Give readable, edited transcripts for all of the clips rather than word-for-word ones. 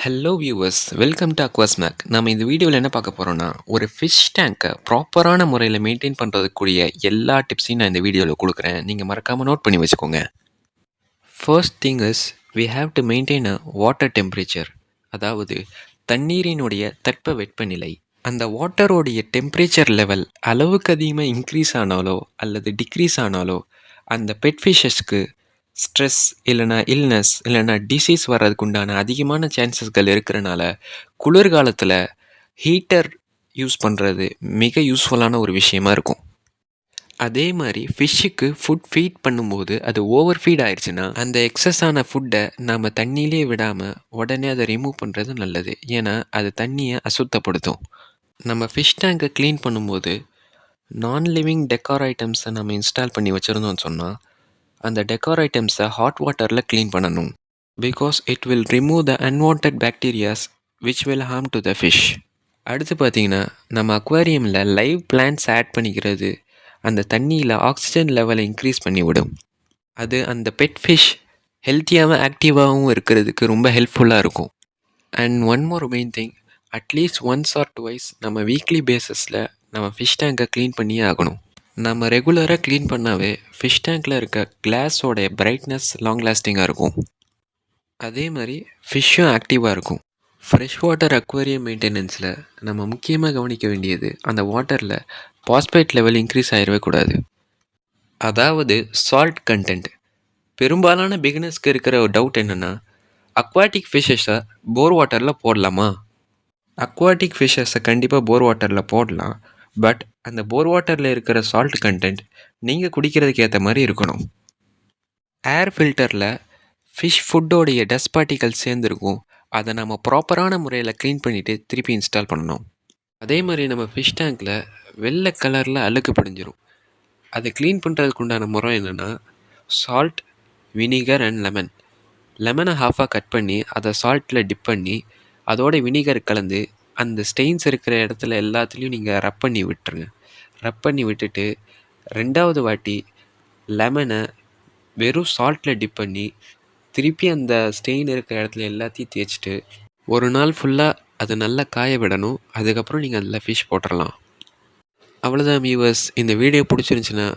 Hello viewers, welcome to அக்வாஸ்மேக். நம்ம இந்த வீடியோவில் என்ன பார்க்க போகிறோம்னா, ஒரு ஃபிஷ் டேங்கை ப்ராப்பரான முறையில் மெயின்டைன் பண்ணுறதுக்குரிய எல்லா டிப்ஸையும் நான் இந்த வீடியோவில் கொடுக்குறேன். நீங்கள் மறக்காமல் நோட் பண்ணி வச்சுக்கோங்க. First thing is we have to maintain a water temperature. அதாவது தண்ணீரினுடைய தட்பவெப்பநிலை. அந்த வாட்டரோடைய டெம்பரேச்சர் லெவல் அளவுக்கு அதிகமாக இன்க்ரீஸ் ஆனாலோ அல்லது டிக்ரீஸ் ஆனாலோ அந்த பெட் ஃபிஷ்ஷஸ்க்கு ஸ்ட்ரெஸ் இல்லைனா இல்னஸ் இல்லைனா டிசீஸ் வர்றதுக்கு உண்டான அதிகமான சான்சஸ்கள் இருக்கிறனால குளிர்காலத்தில் ஹீட்டர் யூஸ் பண்ணுறது மிக யூஸ்ஃபுல்லான ஒரு விஷயமா இருக்கும். அதே மாதிரி ஃபிஷ்ஷுக்கு ஃபுட் ஃபீட் பண்ணும்போது அது ஓவர் ஃபீட் ஆயிடுச்சுன்னா அந்த எக்ஸஸான ஃபுட்டை நாம் தண்ணியிலே விடாமல் உடனே அதை ரிமூவ் பண்ணுறது நல்லது. ஏன்னா அது தண்ணியை அசுத்தப்படுத்தும். நம்ம ஃபிஷ் டேங்கை க்ளீன் பண்ணும்போது நான் லிவிங் டெக்கார் ஐட்டம்ஸை நம்ம இன்ஸ்டால் பண்ணி வச்சுருந்தோம்னு சொன்னால் அந்த டெக்கார் ஐட்டம்ஸை ஹாட் வாட்டரில் க்ளீன் பண்ணணும். Because it will remove the unwanted bacterias which will harm to the fish. அடுத்து பார்த்திங்கன்னா, நம்ம அக்வாரியமில் லைவ் பிளான்ட்ஸ் ஆட் பண்ணிக்கிறது அந்த தண்ணியில் ஆக்சிஜன் லெவலை இன்க்ரீஸ் பண்ணிவிடும். அது அந்த பெட் ஃபிஷ் ஹெல்த்தியாகவும் ஆக்டிவாகவும் இருக்கிறதுக்கு ரொம்ப ஹெல்ப்ஃபுல்லாக இருக்கும். And one more main thing, at least once or twice நம்ம வீக்லி பேஸஸில் நம்ம ஃபிஷ் டேங்கை க்ளீன் பண்ணியே ஆகணும். நம்ம ரெகுலராக க்ளீன் பண்ணாவே ஃபிஷ் டேங்கில் இருக்க கிளாஸோடைய பிரைட்னஸ் லாங் லாஸ்டிங்காக இருக்கும். அதே மாதிரி ஃபிஷ்ஷும் ஆக்டிவாக இருக்கும். ஃப்ரெஷ் வாட்டர் அக்வேரியம் மெயின்டெனன்ஸில் நம்ம முக்கியமாக கவனிக்க வேண்டியது அந்த வாட்டரில் பாஸ்பேட் லெவல் இன்க்ரீஸ் ஆகிடவே கூடாது. அதாவது சால்ட் கண்டென்ட். பெரும்பாலான பிகினர்ஸ்க்கு இருக்கிற ஒரு டவுட் என்னென்னா, அக்வாட்டிக் ஃபிஷ்ஷஸை போர் வாட்டரில் போடலாமா? அக்வாட்டிக் ஃபிஷ்ஷஸை கண்டிப்பாக போர் வாட்டரில் போடலாம். பட் அந்த போர் வாட்டரில் இருக்கிற சால்ட் கண்டென்ட் நீங்கள் குடிக்கிறதுக்கு ஏற்ற மாதிரி இருக்கணும். ஏர் ஃபில்டரில் ஃபிஷ் ஃபுட்டோடைய டஸ்ட் பார்ட்டிகல்ஸ் சேர்ந்துருக்கும். அதை நம்ம ப்ராப்பரான முறையில் க்ளீன் பண்ணிவிட்டு திருப்பி இன்ஸ்டால் பண்ணணும். அதே மாதிரி நம்ம ஃபிஷ் டேங்கில் வெள்ளை கலரில் அழுக்கு படிஞ்சிரும். அதை க்ளீன் பண்ணுறதுக்கு உண்டான முறை என்னென்னா, சால்ட், வினிகர் அண்ட் லெமன். லெமனை ஹாஃபாக கட் பண்ணி அதை சால்ட்டில் டிப் பண்ணி அதோட வினிகர் கலந்து அந்த ஸ்டெயின்ஸ் இருக்கிற இடத்துல எல்லாத்துலேயும் நீங்கள் ரப் பண்ணி விட்டுருங்க. ரப் பண்ணி விட்டுட்டு 2வது வாட்டி லெமனை வெறும் சால்ட்டில் டிப் பண்ணி திருப்பி அந்த ஸ்டெயின் இருக்கிற இடத்துல எல்லாத்தையும் தேய்ச்சிட்டு ஒரு நாள் ஃபுல்லாக அது நல்லா காய விடணும். அதுக்கப்புறம் நீங்கள் அதில் ஃபிஷ் போட்டுடலாம். அவ்வளோதான் வியூவர்ஸ். இந்த வீடியோ பிடிச்சிருந்துச்சின்னா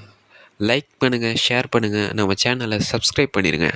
லைக் பண்ணுங்கள், ஷேர் பண்ணுங்கள், நம்ம சேனலை சப்ஸ்கிரைப் பண்ணிடுங்க.